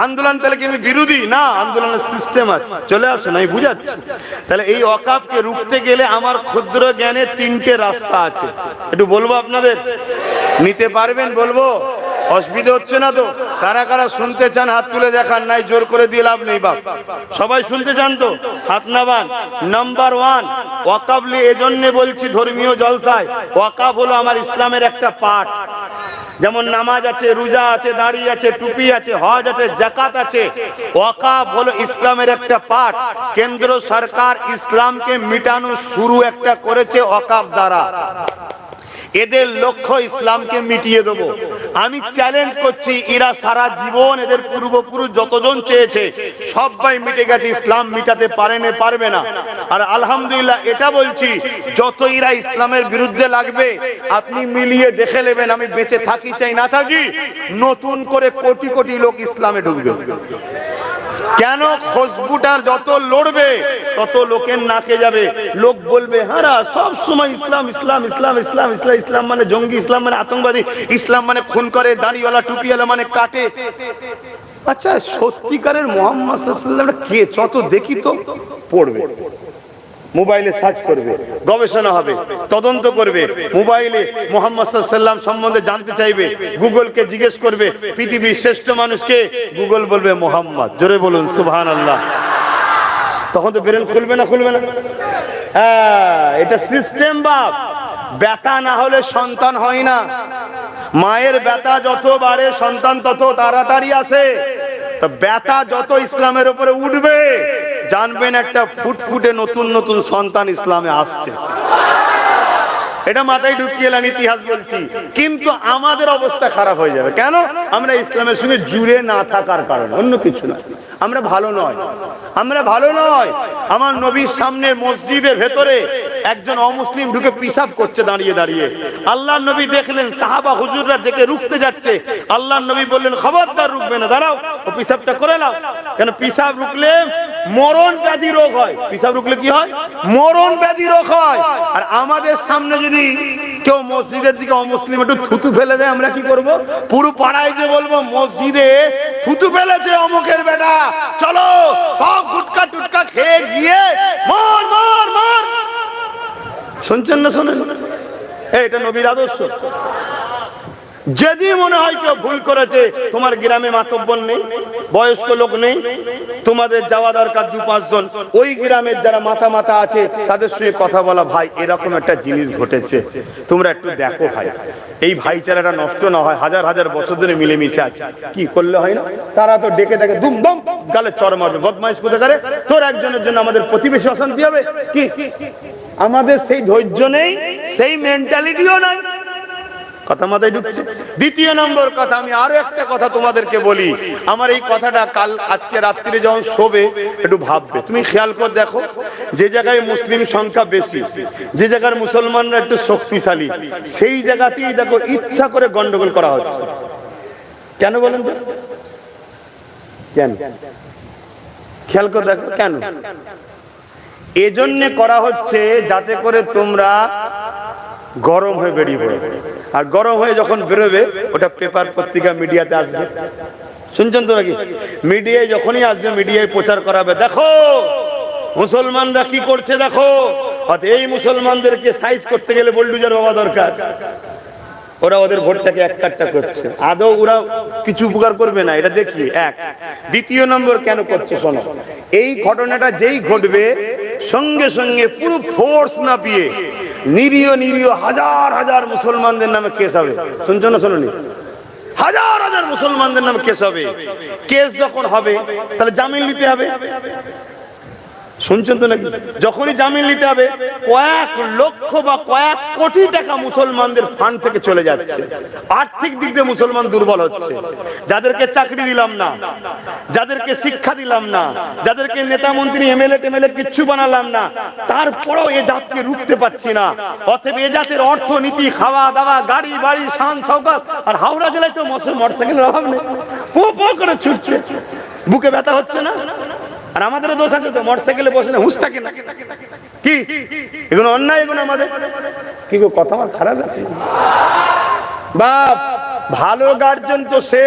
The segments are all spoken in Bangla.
আন্দোলন তাহলে কি আমি বিরোধী না? আন্দোলনের সিস্টেম আছে, চলে আসুন, আমি বুঝাচ্ছি। তাহলে এই ওয়াকাফকে রুখতে গেলে আমার ক্ষুদ্র জ্ঞানে তিনটে রাস্তা আছে, একটু বলবো আপনাদের, নিতে পারবেন? বলবো, অসুবিধা হচ্ছে না তো? কারা কারা শুনতে চান হাত তুলে দেখান, নাই জোর করে দিয়ে লাভ নেই বাপ। সবাই শুনতে চান তো? হাত নামান। নাম্বার 1, ওয়াকাফ এজন্য বলছি ধর্মীয় জলসায়, ওয়াকাফ হলো আমার ইসলামের একটা পার্ট। যেমন নামাজ আছে, রোজা আছে, দাড়ি আছে, টুপি আছে, হজ আছে, যাকাত আছে। ওয়াকাফ হলো ইসলামের একটা পার্ট। কেন্দ্র সরকার ইসলামকে মিটানো শুরু একটা করেছে ওয়াকাফ দ্বারা। এদের লক্ষ্য ইসলামকে মিটিয়ে দেবো। আমি চ্যালেঞ্জ করছি, এরা সারা জীবন এদের পূর্বপুরুষ যতজন চেয়েছে সবাই মিটে গেছে, ইসলাম মিটাতে পারবে না। আর আলহামদুলিল্লাহ এটা বলছি, যত এরা ইসলামের বিরুদ্ধে লাগবে আপনি মিলিয়ে দেখে নেবেন, আমি বেঁচে থাকি চাই না থাকি, নতুন করে কোটি কোটি লোক ইসলামে ঢুকবে। কেন? খুশবুটার যত লড়বে তত লোকের নাকে যাবে, লোক বলবে হারা সব সময় ইসলাম ইসলাম ইসলাম ইসলাম ইসলাম ইসলাম মানে জঙ্গি, ইসলাম মানে আতঙ্কবাদী, ইসলাম মানে খুন করে, দাড়িওয়ালা টুপিওয়ালা মানে কাটে। আচ্ছা, সত্যিকারের মুহাম্মদ সাল্লাল্লাহু আলাইহি ওয়াসাল্লাম কে? যত দেখি তো পড়বে, মোবাইলে সার্চ করবে, গবেষণা হবে, তদন্ত করবে, মোবাইলে মুহাম্মদ সাল্লাল্লাহু আলাইহি ওয়াসাল্লাম সম্বন্ধে জানতে চাইবে, গুগলকে জিজ্ঞেস করবে পৃথিবীর শ্রেষ্ঠ মানুষকে, গুগল বলবে মুহাম্মদ। জোরে বলুন সুবহানাল্লাহ। তখন তো ব্রেন খুলবে না? খুলবে না? হ্যাঁ, এটা সিস্টেম বাপ। ব্যথা না হলে সন্তান হয় না। মায়ের ব্যথা যত বাড়ে সন্তান তত তাড়াতাড়ি আসে। তো ব্যথা যত ইসলামের উপরে উঠবে জানবেন একটা ফুটফুটে নতুন নতুন সন্তান ইসলামে আসছে। এটা মাথায় ঢুকিয়ে এলাম, ইতিহাস বলছি। কিন্তু আমাদের অবস্থা খারাপ হয়ে যাবে। কেন? আমরা ইসলামের সঙ্গে জুড়ে না থাকার কারণে, অন্য কিছু না। আমরা ভালো নয়, আমরা ভালো নয়। আমার নবীর সামনে মসজিদের ভেতরে একজন অমুসলিম ঢুকে পিশাব করছে দাঁড়িয়ে দাঁড়িয়ে। আল্লাহর নবী দেখলেন, সাহাবা হুজুররা দেখে রুখতে যাচ্ছে। আল্লাহর নবী বললেন, খবরদার রুকবে না, দাঁড়াও, ও পিশাবটা করে নাও। কেন? পিশাব রুকলে মরণ ব্যাধি রোগ হয়। পিশাব রুকলে কি হয়? মরণ ব্যাধি রোগ হয়। আর আমাদের সামনে যদি কেউ মসজিদের দিকে অমুসলিম একটু থুতু ফেলে দেয়, আমরা কি করব? পুরো পাড়ায় যে বলবো মসজিদে থুতু ফেলেছে অমুকের বেটা, চলো সব গুটকা টুটকা খেয়ে গিয়ে মার মার মার। শুনছেন না? শোনেন, এটা নবীর আদর্শ। যদি মনে হয় কেউ ভুল করেছে, তোমার গ্রামে মাতব্বর নেই, বয়স্ক লোক নেই, তোমাদের যাওয়া দরকার 2-5 জন, ওই গ্রামের যারা মাথা মাথা আছে তাদের সঙ্গে কথা বলা, ভাই এরকম একটা জিনিস ঘটেছে, তোমরা একটু দেখো ভাই, এই ভাইচারাটা নষ্ট না হয়, হাজার হাজার বছর ধরে মিলেমিশে আছে, কি করলে হয় না? তারা তো ডেকে ডেকে দুমদম গালে চড় মারবে, বদমাইশ কোথায় করে, তোর একজনের জন্য আমাদের প্রতিবেশী অশান্তি হবে কি? আমাদের সেই ধৈর্য নেই, সেই মেন্টালিটিও নাই। কথা মাথায় ঢুকছে? দ্বিতীয় নম্বর কথা, আমি আরো একটা কথা তোমাদেরকে বলি। আমার এই কথাটা কাল আজকে রাত্রিরে যখন শোবে একটু ভাববে। তুমি খেয়াল করে দেখো, যে জায়গায় মুসলিম সংখ্যা বেশি, যে জায়গার মুসলমানরা একটু শক্তিশালী, সেই জায়গাতেই দেখো ইচ্ছা করে গন্ডগোল করা হচ্ছে। কেন বলেন তো? কেন? খেয়াল করে দেখো কেন এজন্য করা হচ্ছে, যাতে করে তোমরা গরম হয়ে বেরিয়ে পড়ে। আর গরম হয়ে যখন বেরোবে ওটা পেপার পত্রিকা মিডিয়াতে আসবে। শুনছেন তো নাকি? মিডিয়ায় যখনই আসবে মিডিয়ায় প্রচার করাবে, দেখো মুসলমানরা কি করছে, দেখো এই মুসলমানদেরকে সাইজ করতে গেলে বুলডোজার বাবা দরকার। ওরা ওদের ভোটটাকে এক কাট্টা করছে, আদৌ ওরা কিছু উপকার করবে না, এটা দেখি এক। দ্বিতীয় নম্বর কেন করছে শোনো, এই ঘটনাটা যেই ঘটবে সঙ্গে সঙ্গে পুরো ফোর্স না পেয়ে নিরীহ নিরীহ হাজার হাজার মুসলমানদের নামে কেস হবে। শুনছো না? শোনোনি? হাজার হাজার মুসলমানদের নামে কেস হবে। কেস যখন হবে তাহলে জামিন নিতে হবে। শুনছেন তো নাকি? যখনই জামিন নিতে হবে কয়েক লক্ষ বা কয়েক কোটি টাকা মুসলমানদের ফান্ড থেকে চলে যাচ্ছে। আর্থিক দিক দিয়ে মুসলমান দুর্বল হচ্ছে। যাদেরকে চাকরি দিলাম না, যাদেরকে শিক্ষা দিলাম না, যাদেরকে নেতা মন্ত্রী এমএলএ টেমএলএ কিচ্ছু বানালাম না, তারপরেও এ জাতকে রুখতে পারছি না। অতএব এ জাতের অর্থনীতি, খাওয়া দাওয়া, গাড়ি বাড়ি, শান শওকত, আর হাওড়া জেলায় তো মোটরসাইকেলের অভাব নেই, পো পো করে ছুটছে। বুকে ব্যথা হচ্ছে না? আর আমাদের দোষ আছে তো, মোটরসাইকেলে বসে না হুঁশ থাকে না কি? এগুলো অন্যায়, এগুলো আমাদের কি? কথা আমার খারাপ লাগছে? বাপ ভালো গার্জেন তো সে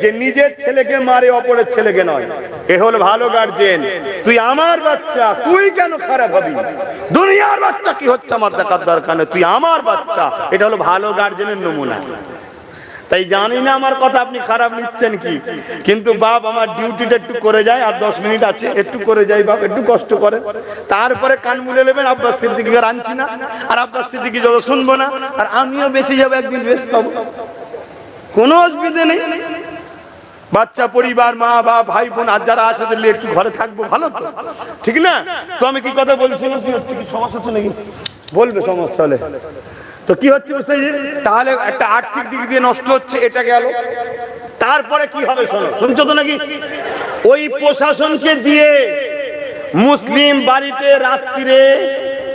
যে নিজের ছেলেকে মারে অপরের ছেলেকে নয়। এ হলো ভালো গার্জেন। তুই আমার বাচ্চা, তুই কেন খারাপ হবি? দুনিয়ার বাচ্চা কি হচ্ছে আমার দেখার দরকার নেই, তুই আমার বাচ্চা। এটা হলো ভালো গার্জেনের নমুনা। তাই জানি না আমার কথা আপনি খারাপ নিচ্ছেন কি, কিন্তু বাপ আমার ডিউটিটা একটু করে যায়, আর 10 মিনিট আছে, একটু করে যাই বাপ, একটু কষ্ট করে, তারপরে কান মুলে নেবেন আব্বাস সিদ্দিকীকে আনছি না, আর আব্বাস সিদ্দিকী যত শুনবো না, আর আমিও বেঁচে যাবো, একদিন বেশ পাবো, কোনো অসুবিধা নেই। বাচ্চা, পরিবার, মা বাবা, ভাই বোন আর যারা আছে তাহলে একটু ঘরে থাকবো, ভালো তো, ঠিক না? তো আমি কি কথা বলছিলাম, কি হচ্ছে, কি সমস্যা হচ্ছে নাকি বলবে, সমস্যা হলে তো কি হচ্ছে বুঝতে, তাহলে একটা আর্থিক দিক দিয়ে নষ্ট হচ্ছে, এটা গেল। তারপরে কি হবে শোনো, শুনছো তো নাকি? ওই প্রশাসনকে দিয়ে মুসলিম বাড়িতে রাত্রিরে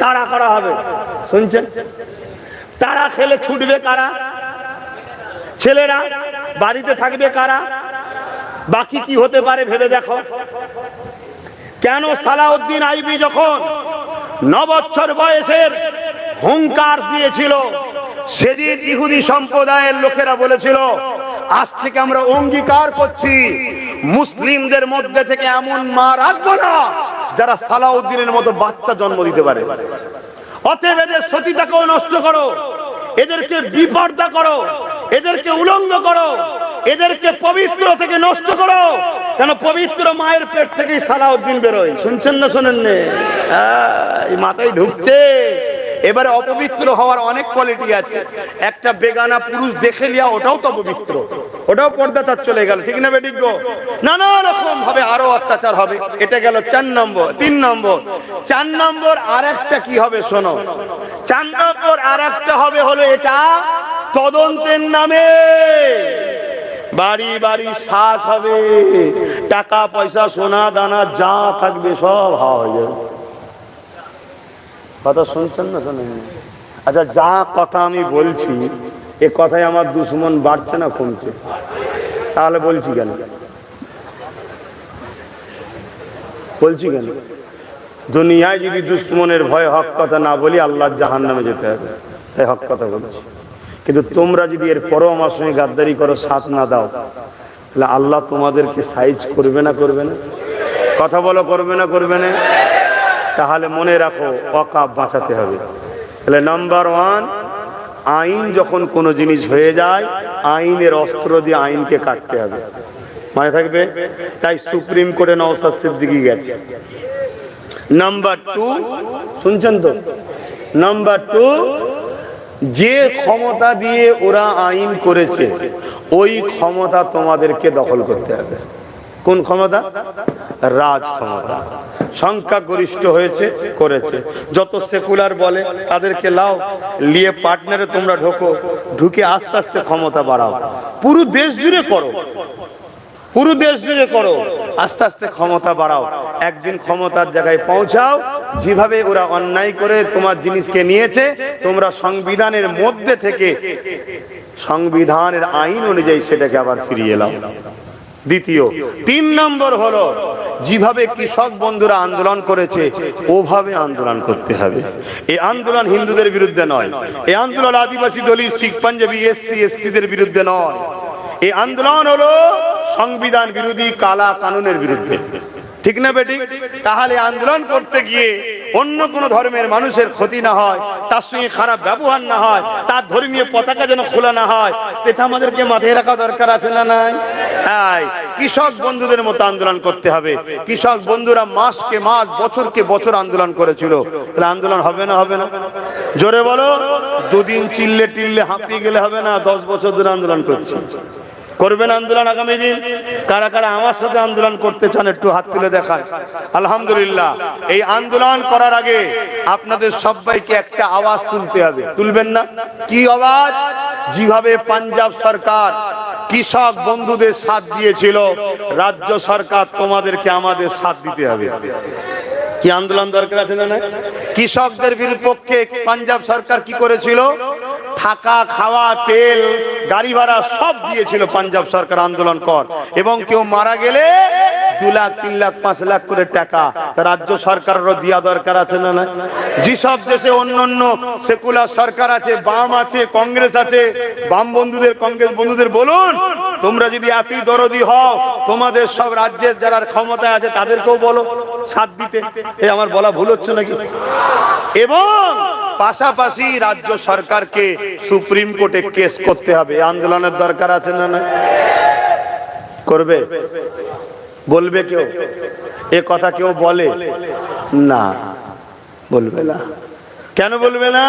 তাড়া করা হবে, শুনছেন? তাড়া খেলে ছুটবে কারা? ছেলেরা। বাড়িতে থাকবে কারা? বাকি কি হতে পারে ভেবে দেখো। কেন সালাউদ্দিন আইবি যখন 9 বছর বয়সের হুঙ্কার দিয়েছিল, সেদিন ইহুদি সম্প্রদায়ের লোকেরা বলেছিল, আজ থেকে আমরা অঙ্গীকার করছি মুসলিমদের মধ্যে থেকে এমন মা রাখবো না যারা সালাউদ্দিনের মতো বাচ্চা জন্ম দিতে পারে। অতএব এদের সতীতাকেও নষ্ট করো, এদেরকে বিপর্দা করো, এদেরকে উলঙ্গ করো, এদেরকে পবিত্র থেকে নষ্ট করো। কেন পবিত্র মায়ের পেট থেকেই সালাউদ্দিন বেরোয়, শুনছেন না শোনেন না? এই মাথায় ঢুকছে। এবারে অপবিত্র হওয়ার অনেক কোয়ালিটি আছে। একটা বেগানা পুরুষ দেখে লিয়া, ওটাও তো পবিত্র, ওটাও পর্দাচার চলে গেল, ঠিক না বেঠিক গো? নানা রকম ভাবে আরো অত্যাচার হবে। এটা গেল 4 নম্বর। 3 নম্বর, 4 নম্বর আর একটা কি হবে শোনো, 4 নম্বর আর একটা হবে হলো এটা তদন্তের নামে বাড়ি বাড়ি সাজ হবে, টাকা পয়সা সোনা দানা যা থাকবে সব হাওয়া হয়ে যাবে। কথা শুনছেন না শোনেন? আচ্ছা, যা কথা আমি বলছি এ কথায় আমার দুশ্মন বাড়ছে না কমছে? তাহলে বলছি কেন? দুনিয়ায় যদি দুশ্মনের ভয়ে হক কথা না বলি, আল্লাহর জাহান্নামে যেতে হবে, তাই হক কথা বলছি। কিন্তু তোমরা যদি এর পরও আমার সঙ্গে গাদ্দারি করো, সাথ না দাও, তাহলে আল্লাহ তোমাদেরকে সাইজ করবে না করবে না? কথা বলো, করবে না করবে না? তাহলে মনে রাখো, ওয়াকাফ বাঁচাতে হবে। তাহলে নাম্বার 1, আইন যখন কোনো জিনিস হয়ে যায়, আইনের অস্ত্র দিয়ে আইনকে কাটতে হবে, মনে থাকবে। তাই সুপ্রিম কোর্টে নওশাদ সিদ্দিকী গেছে। নাম্বার 2, শুনছেন তো? নাম্বার 2, যে ক্ষমতা দিয়ে ওরা আইন করেছে ওই ক্ষমতা তোমাদেরকে দখল করতে হবে। কোন ক্ষমতা? রাজ ক্ষমতা। সংখ্যাগরিষ্ঠ হয়েছে, করেছে, যত সেকুলার বলে তাদেরকে লাও, লিয়ে পার্টনারে তোমরা ঢুকে আস্তে আস্তে ক্ষমতা বাড়াও, পুরো দেশ জুড়ে করো, পুরো দেশ জুড়ে করো, আস্তে আস্তে ক্ষমতা বাড়াও। একদিন ক্ষমতার জায়গায় পৌঁছাও, যেভাবে ওরা অন্যায় করে তোমার জিনিসকে নিয়েছে, তোমরা সংবিধানের মধ্যে থেকে সংবিধানের আইন অনুযায়ী সেটাকে আবার ফিরিয়ে নাও। দ্বিতীয়। 3 নম্বর হলো, যেভাবে কৃষক বন্ধুরা আন্দোলন করেছে ওভাবে আন্দোলন করতে হবে। এই আন্দোলন হিন্দুদের বিরুদ্ধে নয়, এই আন্দোলন আদিবাসী, দলিত, শিখ, পাঞ্জাবি, এসসি এসটিদের বিরুদ্ধে নয়। এই আন্দোলন হলো সংবিধান বিরোধী কালা কানুনের বিরুদ্ধে, ঠিক না বেটি? তাহলে আন্দোলন করতে গিয়ে অন্য কোন ধর্মের মানুষের ক্ষতি না হয়, তার সঙ্গে খারাপ ব্যবহার না হয়, তার ধর্মীয় পতাকা যেন খোলা না হয়, এটা আমাদেরকে মাথায় রাখা দরকার আছে না নাই? তাই কৃষক বন্ধুদের মতো আন্দোলন করতে হবে। কৃষক বন্ধুরা মাসকে মাস, বছরকে বছর আন্দোলন করেছিল, তাহলে আন্দোলন হবে না হবে না? জোরে বলো। 2 দিন চিল্লে টিল্লে হাঁপিয়ে গেলে হবে না, 10 বছর ধরে আন্দোলন করছি। করবেন আন্দোলন আগামী দিন? কারা কারা আমার সাথে আন্দোলন করতে চান একটু হাত তুলে দেখান। আলহামদুলিল্লাহ। এই আন্দোলন করার আগে আপনাদের সবাইকে একটা আওয়াজ তুলতে হবে, তুলবেন না? কি আওয়াজ? যেভাবে পাঞ্জাব সরকার কৃষক বন্ধুদের সাথ দিয়েছিল, রাজ্য সরকার তোমাদেরকে আমাদের সাথ দিতে হবে। কি আন্দোলন দরকার আছে না? কৃষকদের বিপক্ষে পাঞ্জাব সরকার কি করেছিল? থাকা, খাওয়া, তেল, গাড়ি ভাড়া সব দিয়েছিল পাঞ্জাব সরকার আন্দোলন কর। এবং কেউ মারা গেলে 2 লাখ, 3 লাখ, 5 লাখ করে টাকা রাজ্য সরকারেরও দেওয়া দরকার আছে না? যেসব দেশে অন্যান্য সেকুলার সরকার আছে, বাম আছে, কংগ্রেস আছে, বাম বন্ধুদের, কংগ্রেস বন্ধুদের বলুন, তোমরা যদি এতই দরদি হও, তোমাদের সব রাজ্যের যারা ক্ষমতায় আছে তাদেরকেও বলো সাথ দিতে। এই আমার বলা ভুল হচ্ছে নাকি? এবং পাশাপাশি রাজ্য সরকারকে সুপ্রিম কোর্টে কেস করতে হবে। আন্দোলনের দরকার আছে না? না করবে? বলবে কেউ? এ কথা কেউ বলে না? বলবে না। কেন বলবে না?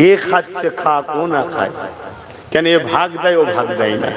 এ খাচ্ছে খাক, ও না খায় কেন? এ ভাগ দেয়, ও ভাগ দেয় না।